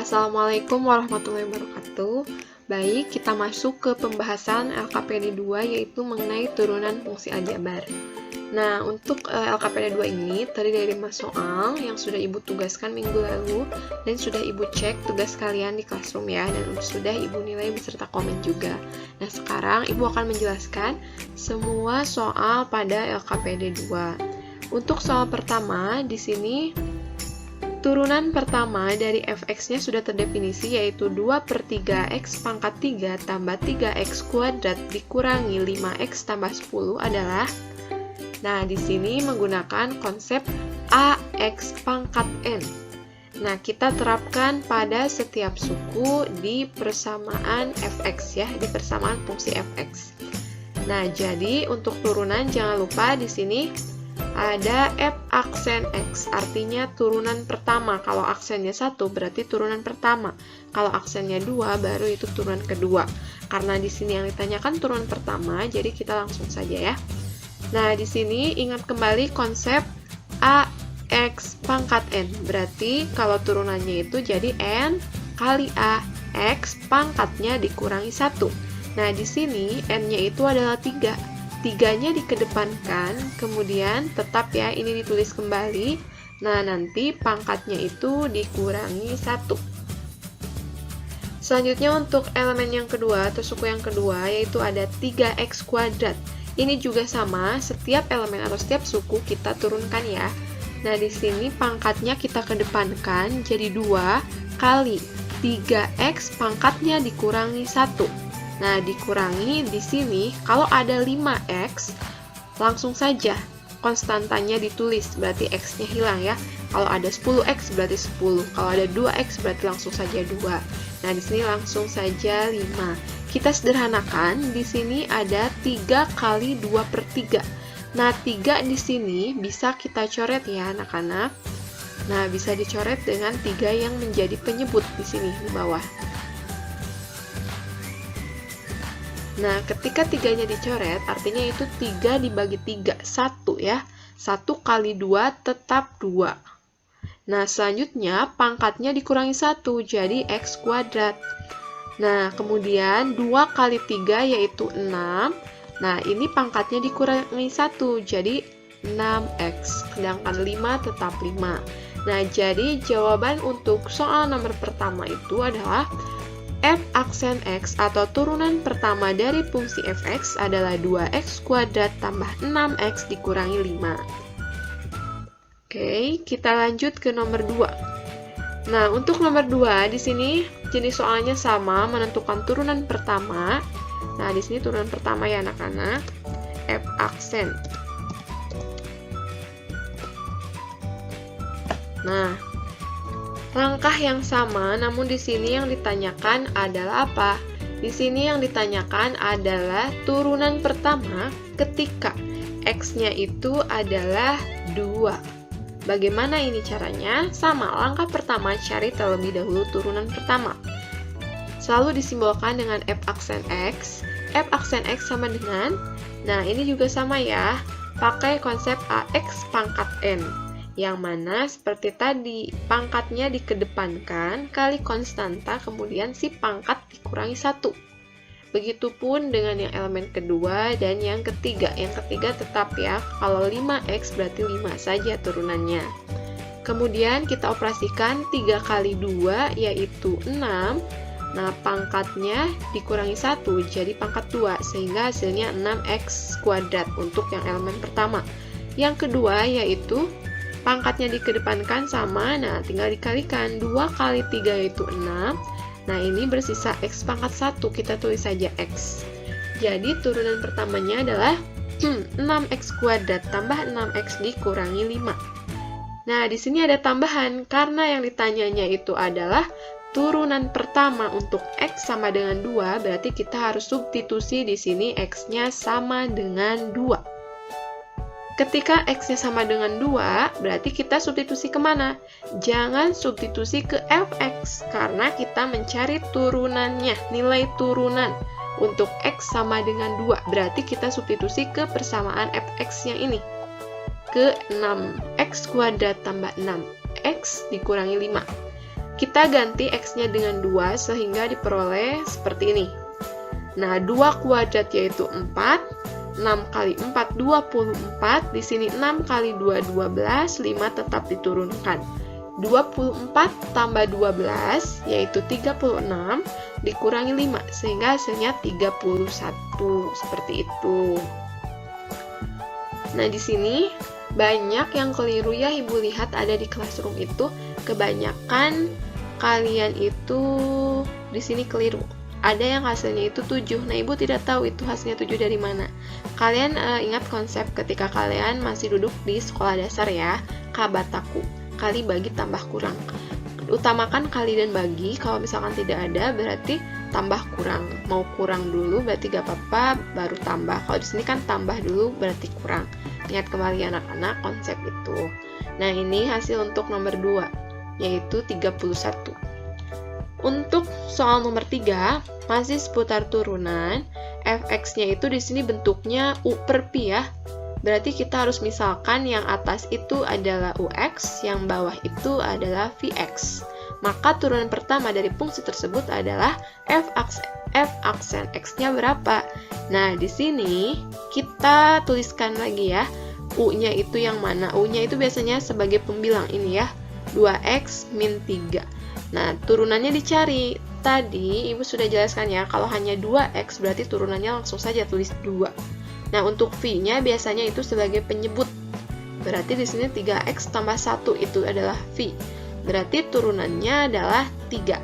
Assalamualaikum warahmatullahi wabarakatuh. Baik, kita masuk ke pembahasan LKPD 2 yaitu mengenai turunan fungsi aljabar. Nah, untuk LKPD 2 ini terdiri dari 5 soal yang sudah Ibu tugaskan minggu lalu dan sudah Ibu cek tugas kalian di Classroom ya, dan sudah Ibu nilai beserta komen juga. Nah, sekarang Ibu akan menjelaskan semua soal pada LKPD 2. Untuk soal pertama, di sini turunan pertama dari fx-nya sudah terdefinisi, yaitu 2/3x pangkat 3 tambah 3x kuadrat dikurangi 5x tambah 10 adalah, nah di sini menggunakan konsep ax pangkat n. Nah, kita terapkan pada setiap suku di persamaan fx ya, di persamaan fungsi fx. Nah, jadi untuk turunan jangan lupa di sini ada f aksen x, artinya turunan pertama. Kalau aksennya 1 berarti turunan pertama. Kalau aksennya 2 baru itu turunan kedua. Karena di sini yang ditanyakan turunan pertama, jadi kita langsung saja ya. Nah, di sini ingat kembali konsep ax pangkat n. Berarti kalau turunannya itu jadi n kali a, x pangkatnya dikurangi 1. Nah, di sini n-nya itu adalah 3. 3-nya dikedepankan, kemudian tetap ya ini ditulis kembali. Nah, nanti pangkatnya itu dikurangi 1. Selanjutnya untuk elemen yang kedua atau suku yang kedua yaitu ada 3x kuadrat. Ini juga sama, setiap elemen atau setiap suku kita turunkan ya. Nah, di sini pangkatnya kita kedepankan jadi 2 kali 3x pangkatnya dikurangi 1. Nah, dikurangi di sini, kalau ada 5x, langsung saja konstantanya ditulis, berarti x-nya hilang ya. Kalau ada 10x berarti 10, kalau ada 2x berarti langsung saja 2. Nah, di sini langsung saja 5. Kita sederhanakan, di sini ada 3 kali 2/3. Nah, 3 di sini bisa kita coret ya anak-anak. Nah, bisa dicoret dengan 3 yang menjadi penyebut di sini di bawah. Nah, ketika 3-nya dicoret, artinya itu 3 dibagi 3, 1 ya. 1 kali 2 tetap 2. Nah, selanjutnya pangkatnya dikurangi 1, jadi x kuadrat. Nah, kemudian 2 kali 3 yaitu 6. Nah, ini pangkatnya dikurangi 1, jadi 6x. Sedangkan 5 tetap 5. Nah, jadi jawaban untuk soal nomor pertama itu adalah f aksen x atau turunan pertama dari fungsi fx adalah 2x kuadrat tambah 6x dikurangi 5. Oke, kita lanjut ke nomor 2. Nah, untuk nomor 2 di sini jenis soalnya sama, menentukan turunan pertama. Nah, di sini turunan pertama ya anak-anak, f aksen. Nah, langkah yang sama, namun di sini yang ditanyakan adalah apa? Di sini yang ditanyakan adalah turunan pertama ketika x-nya itu adalah 2. Bagaimana ini caranya? Sama, langkah pertama cari terlebih dahulu turunan pertama. Selalu disimbolkan dengan f aksen x. F aksen x sama dengan, nah ini juga sama ya, pakai konsep ax pangkat n. Yang mana seperti tadi, pangkatnya dikedepankan kali konstanta, kemudian si pangkat dikurangi 1. Begitupun dengan yang elemen kedua dan yang ketiga. Yang ketiga tetap ya, kalau 5x berarti 5 saja turunannya. Kemudian kita operasikan 3 kali 2 yaitu 6. Nah, pangkatnya dikurangi 1, jadi pangkat 2, sehingga hasilnya 6x kuadrat untuk yang elemen pertama. Yang kedua yaitu pangkatnya dikedepankan sama, nah tinggal dikalikan 2 kali 3 yaitu 6. Nah, ini bersisa x pangkat 1, kita tulis saja x. Jadi turunan pertamanya adalah 6x kuadrat tambah 6x dikurangi 5. Nah, di sini ada tambahan karena yang ditanyanya itu adalah turunan pertama untuk x sama dengan 2, berarti kita harus substitusi di sini x-nya sama dengan 2. Ketika x-nya sama dengan 2, berarti kita substitusi kemana? Jangan substitusi ke fx, karena kita mencari turunannya, nilai turunan. Untuk x sama dengan 2, berarti kita substitusi ke persamaan fx yang ini. Ke 6x kuadrat tambah 6x dikurangi 5. Kita ganti X-nya dengan 2 sehingga diperoleh seperti ini. Nah, 2 kuadrat yaitu 4, 6 kali 4, 24, di sini 6 kali 2, 12, 5 tetap diturunkan. 24 tambah 12, yaitu 36, dikurangi 5, sehingga hasilnya 31, seperti itu. Nah, di sini banyak yang keliru ya, Ibu lihat ada di Classroom itu, kebanyakan kalian itu di sini keliru. Ada yang hasilnya itu 7. Nah, Ibu tidak tahu itu hasilnya 7 dari mana. Kalian ingat konsep ketika kalian masih duduk di sekolah dasar ya, kabataku, kali bagi tambah kurang. Utamakan kali dan bagi, kalau misalkan tidak ada berarti tambah kurang. Mau kurang dulu berarti gak apa-apa, baru tambah. Kalau di sini kan tambah dulu berarti kurang. Ingat kembali anak-anak konsep itu. Nah, ini hasil untuk nomor 2, yaitu 31. Untuk soal nomor 3, masih seputar turunan, fx-nya itu di sini bentuknya u per pi ya. Berarti kita harus misalkan yang atas itu adalah ux, yang bawah itu adalah vx. Maka turunan pertama dari fungsi tersebut adalah f aksen x-nya berapa. Nah, di sini kita tuliskan lagi ya, u-nya itu yang mana? U-nya itu biasanya sebagai pembilang ini ya, 2x min 3. Nah, turunannya dicari. Tadi Ibu sudah jelaskan ya, kalau hanya 2x berarti turunannya langsung saja tulis 2. Nah, untuk v-nya biasanya itu sebagai penyebut. Berarti di sini 3x tambah 1 itu adalah v. Berarti turunannya adalah 3.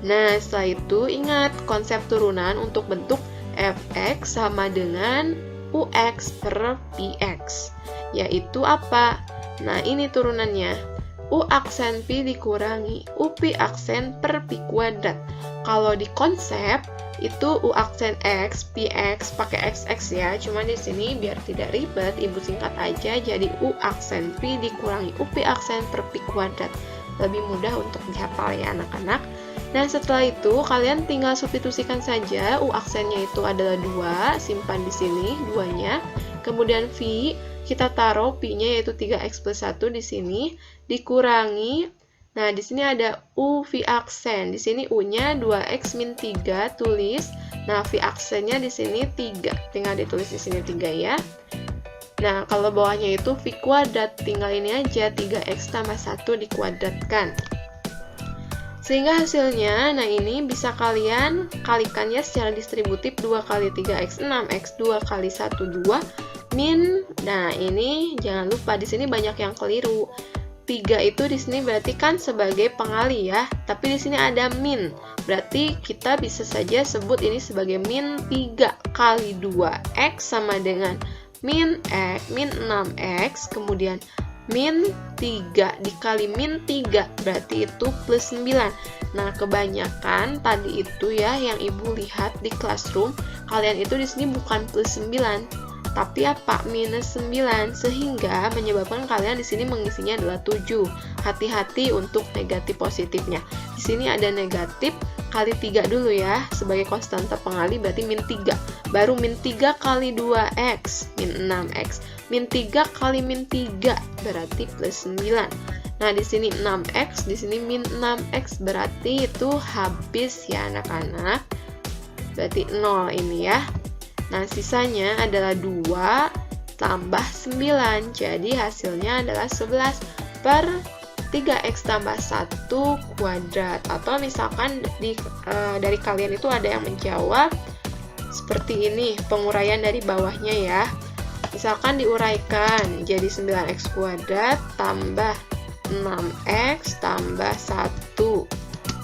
Nah, setelah itu ingat konsep turunan untuk bentuk fx sama dengan ux per px. Yaitu apa? Nah, ini turunannya. U aksen pi dikurangi U pi aksen per pi kuadrat. Kalau di konsep itu U aksen X, PX pakai XX ya. Cuma di sini biar tidak ribet, Ibu singkat aja jadi U aksen pi dikurangi U pi aksen per pi kuadrat. Lebih mudah untuk dihafal ya anak-anak. Nah, setelah itu kalian tinggal substitusikan saja. U aksennya itu adalah 2, simpan di sini 2-nya. Kemudian V kita taruh pi-nya yaitu 3x plus 1 di sini dikurangi. Nah, di sini ada u v aksen. Di sini u-nya 2x min 3 tulis. Nah, v aksennya di sini 3. Tinggal ditulis di sini 3 ya. Nah, kalau bawahnya itu v kuadrat, tinggal ini aja 3x tambah 1 dikuadratkan. Sehingga hasilnya, nah ini bisa kalian kalikannya secara distributif 2 kali 3x 6x 2 kali 1 2 min. Nah, ini jangan lupa di sini banyak yang keliru. 3 itu di sini berarti kan sebagai pengali ya, tapi di sini ada min. Berarti kita bisa saja sebut ini sebagai min 3 kali 2x sama dengan min 6x, kemudian min 3 dikali min 3 berarti itu plus 9. Nah, kebanyakan tadi itu ya yang Ibu lihat di Classroom, kalian itu di sini bukan plus 9, tapi apa? Minus 9, sehingga menyebabkan kalian di sini mengisinya adalah 7. Hati-hati untuk negatif positifnya. Di sini ada negatif kali 3 dulu ya, sebagai konstanta pengali berarti min 3. Baru min 3 kali 2x, min 6x. Min 3 kali min 3 berarti plus 9. Nah, di sini 6x, di sini min 6x berarti itu habis ya anak-anak. Berarti 0 ini ya. Nah, sisanya adalah 2 tambah 9. Jadi hasilnya adalah 11 per 3x tambah 1 kuadrat. Atau misalkan dari kalian itu ada yang menjawab seperti ini, penguraian dari bawahnya ya. Misalkan diuraikan jadi 9x kuadrat tambah 6x tambah 1.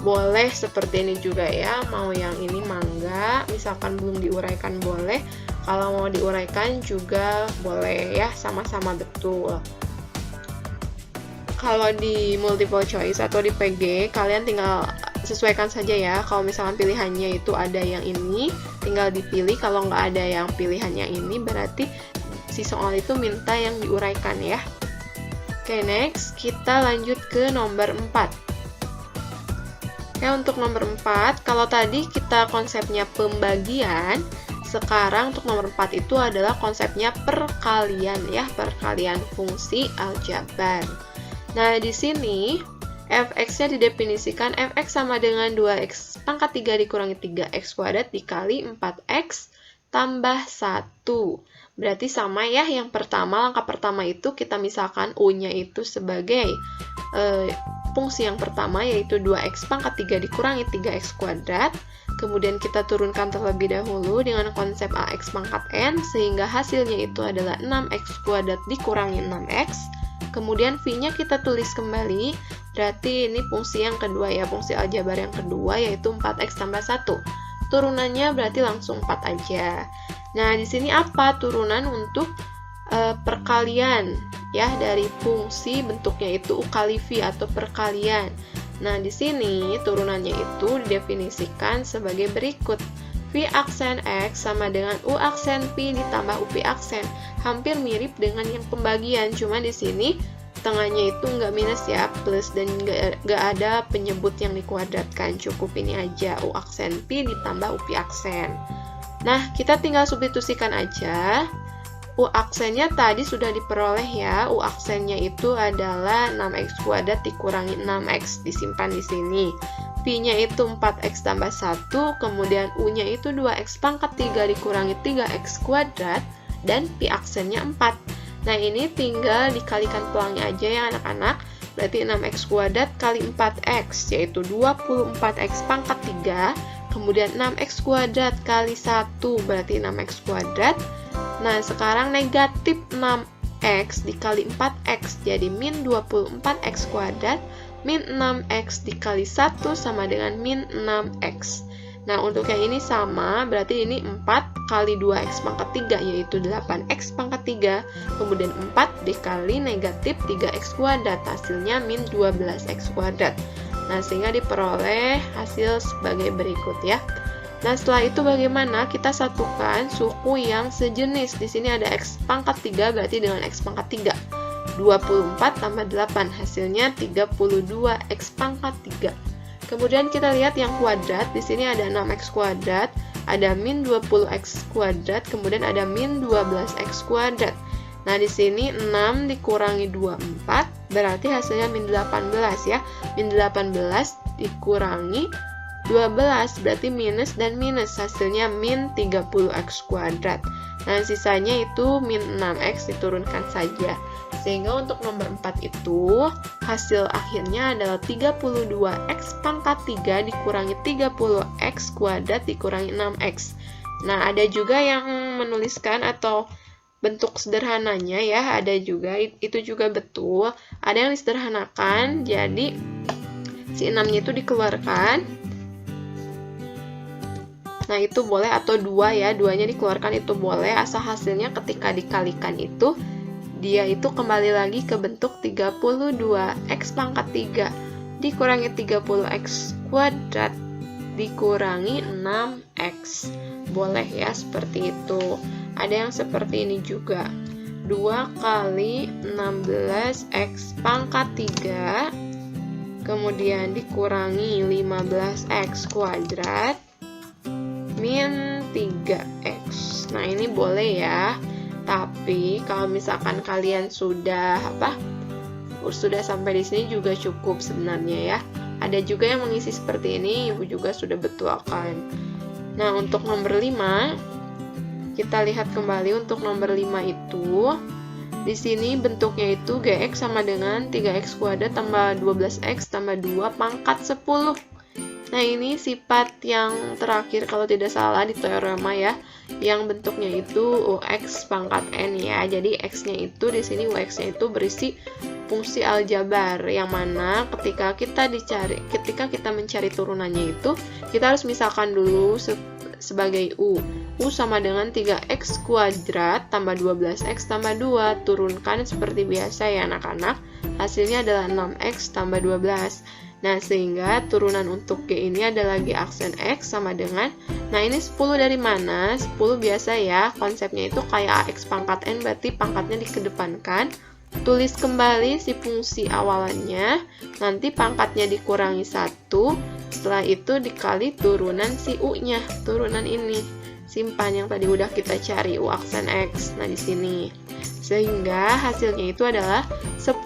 Boleh seperti ini juga ya, mau yang ini mangga, misalkan belum diuraikan boleh, kalau mau diuraikan juga boleh ya, sama-sama betul. Kalau di multiple choice atau di PG, kalian tinggal sesuaikan saja ya. Kalau misalkan pilihannya itu ada yang ini, tinggal dipilih. Kalau nggak ada yang pilihannya ini, berarti si soal itu minta yang diuraikan ya. Oke, next kita lanjut ke nomor 4. Oke, untuk nomor 4, kalau tadi kita konsepnya pembagian, sekarang untuk nomor 4 itu adalah konsepnya perkalian ya, perkalian fungsi aljabar. Nah, di sini fx-nya didefinisikan fx sama dengan 2x pangkat 3 dikurangi 3x kuadrat dikali 4x tambah 1. Berarti sama ya, yang pertama, langkah pertama itu kita misalkan U-nya itu sebagai fungsi yang pertama, yaitu 2x pangkat 3 dikurangi 3x kuadrat. Kemudian kita turunkan terlebih dahulu dengan konsep ax pangkat n, sehingga hasilnya itu adalah 6x kuadrat dikurangi 6x. Kemudian v-nya kita tulis kembali, berarti ini fungsi yang kedua ya, fungsi aljabar yang kedua, yaitu 4x tambah 1. Turunannya berarti langsung 4 aja. Nah, di sini apa? Turunan untuk perkalian ya, dari fungsi bentuknya itu U kali V atau perkalian. Nah, di sini turunannya itu didefinisikan sebagai berikut. V aksen X sama dengan U aksen V ditambah UV aksen. Hampir mirip dengan yang pembagian, cuma di sini tengahnya itu nggak minus ya, plus, dan nggak ada penyebut yang dikuadratkan. Cukup ini aja, U aksen V ditambah UV aksen. Nah, kita tinggal substitusikan aja. U aksennya tadi sudah diperoleh ya. U aksennya itu adalah 6x kuadrat dikurangi 6x, disimpan di sini. V-nya itu 4x tambah 1, kemudian U-nya itu 2x pangkat 3 dikurangi 3x kuadrat, dan P aksennya 4. Nah, ini tinggal dikalikan pelangnya aja ya anak-anak. Berarti 6x kuadrat kali 4x, yaitu 24x pangkat 3. Kemudian 6x kuadrat kali 1, berarti 6x kuadrat. Nah, sekarang negatif 6x dikali 4x, jadi min 24x kuadrat. Min 6x dikali 1 sama dengan min 6x. Nah, untuk yang ini sama, berarti ini 4 kali 2x pangkat 3, yaitu 8x pangkat 3. Kemudian 4 dikali negatif 3x kuadrat, hasilnya min 12x kuadrat. Nah, sehingga diperoleh hasil sebagai berikut ya. Nah, setelah itu bagaimana? Kita satukan suku yang sejenis. Di sini ada x pangkat 3, berarti dengan x pangkat 3. 24 tambah 8, hasilnya 32 x pangkat 3. Kemudian kita lihat yang kuadrat, di sini ada 6x kuadrat, ada min 20x kuadrat, kemudian ada min 12x kuadrat. Nah, di sini 6 dikurangi 24, berarti hasilnya min 18 ya. Min 18 dikurangi 12, berarti minus dan minus, hasilnya min 30x kuadrat. Nah, sisanya itu min 6x diturunkan saja. Sehingga untuk nomor 4 itu, hasil akhirnya adalah 32x pangkat 3 dikurangi 30x kuadrat dikurangi 6x. Nah, ada juga yang menuliskan atau bentuk sederhananya ya, ada juga, itu juga betul. Ada yang disederhanakan, jadi si 6-nya itu dikeluarkan. Nah, itu boleh, atau 2 ya, 2-nya dikeluarkan itu boleh, asal hasilnya ketika dikalikan itu dia itu kembali lagi ke bentuk 32x pangkat 3 dikurangi 30x kuadrat dikurangi 6x. Boleh ya seperti itu. Ada yang seperti ini juga. 2 kali 16x pangkat 3 kemudian dikurangi 15x kuadrat min 3x. Nah, ini boleh ya. Tapi kalau misalkan kalian sudah sampai di sini juga cukup sebenarnya ya. Ada juga yang mengisi seperti ini, Ibu juga sudah betulkan. Nah, untuk nomor 5 kita lihat kembali. Untuk nomor 5 itu di sini bentuknya itu gx sama dengan 3x kuadrat tambah 12x tambah 2 pangkat 10. Nah, ini sifat yang terakhir kalau tidak salah di teorema ya, yang bentuknya itu ux pangkat n ya. Jadi x-nya itu di sini ux-nya itu berisi fungsi aljabar, yang mana ketika kita mencari turunannya itu kita harus misalkan dulu sebagai u sama dengan 3x kuadrat tambah 12x tambah 2. Turunkan seperti biasa ya anak-anak, hasilnya adalah 6x tambah 12. Nah, sehingga turunan untuk G ini adalah G aksen X sama dengan, nah ini 10 dari mana? 10 biasa ya, konsepnya itu kayak AX pangkat N, berarti pangkatnya dikedepankan. Tulis kembali si fungsi awalannya, nanti pangkatnya dikurangi 1, setelah itu dikali turunan si U-nya, turunan ini. Simpan yang tadi udah kita cari, U aksen X. Nah, di sini. Sehingga hasilnya itu adalah 10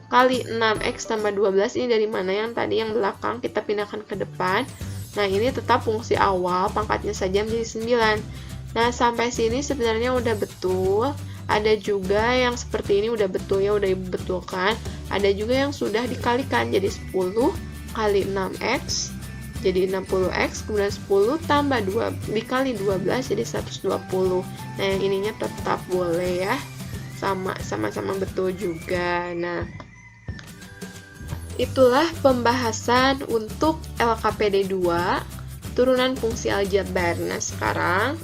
kali 6x tambah 12. Ini dari mana yang tadi yang belakang kita pindahkan ke depan. Nah, ini tetap fungsi awal, pangkatnya saja menjadi 9. Nah, sampai sini sebenarnya udah betul. Ada juga yang seperti ini udah betul ya, udah Ibu betulkan. Ada juga yang sudah dikalikan jadi 10 kali 6x jadi 60x, kemudian 10 tambah 2 dikali 12 jadi 120. Nah, yang ininya tetap boleh ya. Sama-sama betul juga. Nah, itulah pembahasan untuk LKPD 2, turunan fungsi aljabar. Nah, sekarang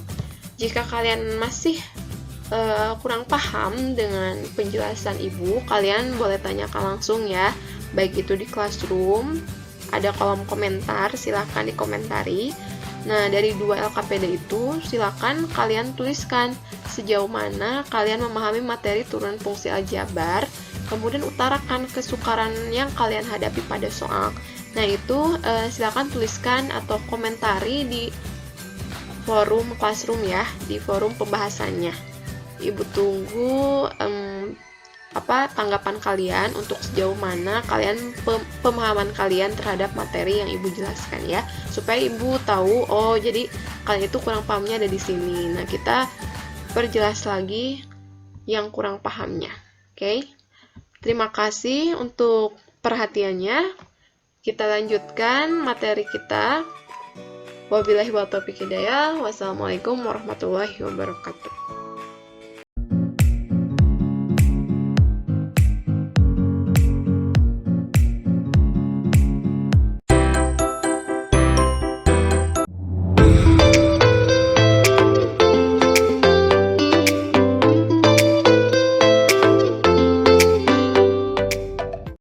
jika kalian masih kurang paham dengan penjelasan Ibu, kalian boleh tanyakan langsung ya, baik itu di Classroom, ada kolom komentar, silahkan dikomentari. Nah, dari 2 LKPD itu, silahkan kalian tuliskan sejauh mana kalian memahami materi turunan fungsi aljabar, kemudian utarakan kesukaran yang kalian hadapi pada soal. Nah, itu silahkan tuliskan atau komentari di forum Classroom ya, di forum pembahasannya. Ibu tunggu tanggapan kalian untuk sejauh mana kalian pemahaman kalian terhadap materi yang Ibu jelaskan ya, supaya Ibu tahu oh jadi kalian itu kurang pahamnya ada di sini. Nah, kita perjelas lagi yang kurang pahamnya. Oke. Terima kasih untuk perhatiannya. Kita lanjutkan materi kita. Wabillahi wa taufiq hidayah. Wassalamualaikum warahmatullahi wabarakatuh.